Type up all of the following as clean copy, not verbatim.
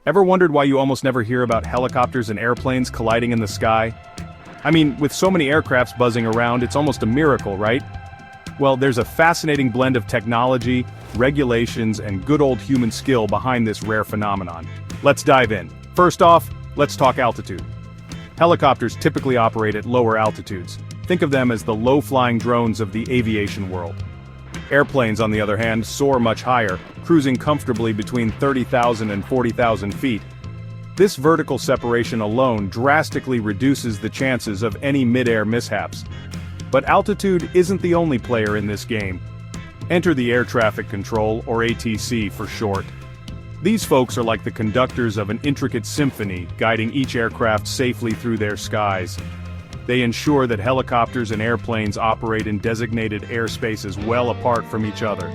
Ever wondered why you almost never hear about helicopters and airplanes colliding in the sky? I mean, with so many aircrafts buzzing around, it's almost a miracle, right? Well, there's a fascinating blend of technology, regulations, and good old human skill behind this rare phenomenon. Let's dive in. First off, let's talk altitude. Helicopters typically operate at lower altitudes. Think of them as the low-flying drones of the aviation world. Airplanes, on the other hand, soar much higher, cruising comfortably between 30,000 and 40,000 feet. This vertical separation alone drastically reduces the chances of any mid-air mishaps. But altitude isn't the only player in this game. Enter the air traffic control, or ATC for short. These folks are like the conductors of an intricate symphony, guiding each aircraft safely through their skies. They ensure that helicopters and airplanes operate in designated airspaces well apart from each other.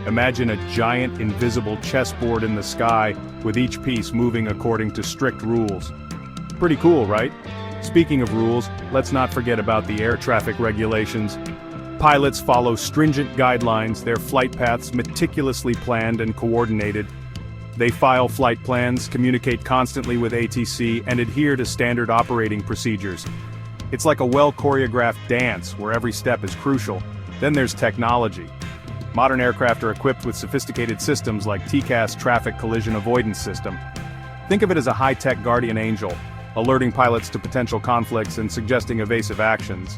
Imagine a giant invisible chessboard in the sky, with each piece moving according to strict rules. Pretty cool, right? Speaking of rules, let's not forget about the air traffic regulations. Pilots follow stringent guidelines, their flight paths meticulously planned and coordinated. They file flight plans, communicate constantly with ATC, and adhere to standard operating procedures. It's like a well-choreographed dance where every step is crucial. Then there's technology. Modern aircraft are equipped with sophisticated systems like TCAS Traffic Collision Avoidance System. Think of it as a high-tech guardian angel, alerting pilots to potential conflicts and suggesting evasive actions.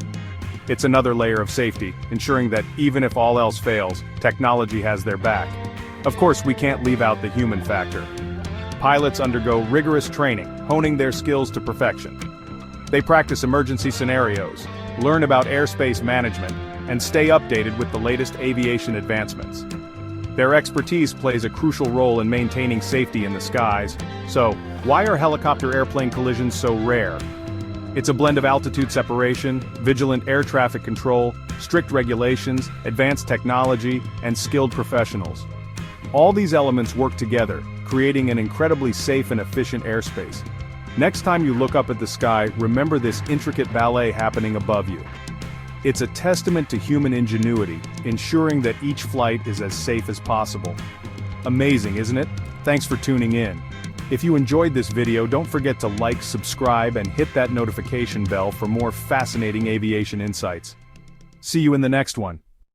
It's another layer of safety, ensuring that even if all else fails, technology has their back. Of course, we can't leave out the human factor. Pilots undergo rigorous training, honing their skills to perfection. They practice emergency scenarios, learn about airspace management, and stay updated with the latest aviation advancements. Their expertise plays a crucial role in maintaining safety in the skies. So, why are helicopter-airplane collisions so rare? It's a blend of altitude separation, vigilant air traffic control, strict regulations, advanced technology, and skilled professionals. All these elements work together, creating an incredibly safe and efficient airspace. Next time you look up at the sky, remember this intricate ballet happening above you. It's a testament to human ingenuity, ensuring that each flight is as safe as possible. Amazing, isn't it? Thanks for tuning in. If you enjoyed this video, don't forget to like, subscribe, and hit that notification bell for more fascinating aviation insights. See you in the next one.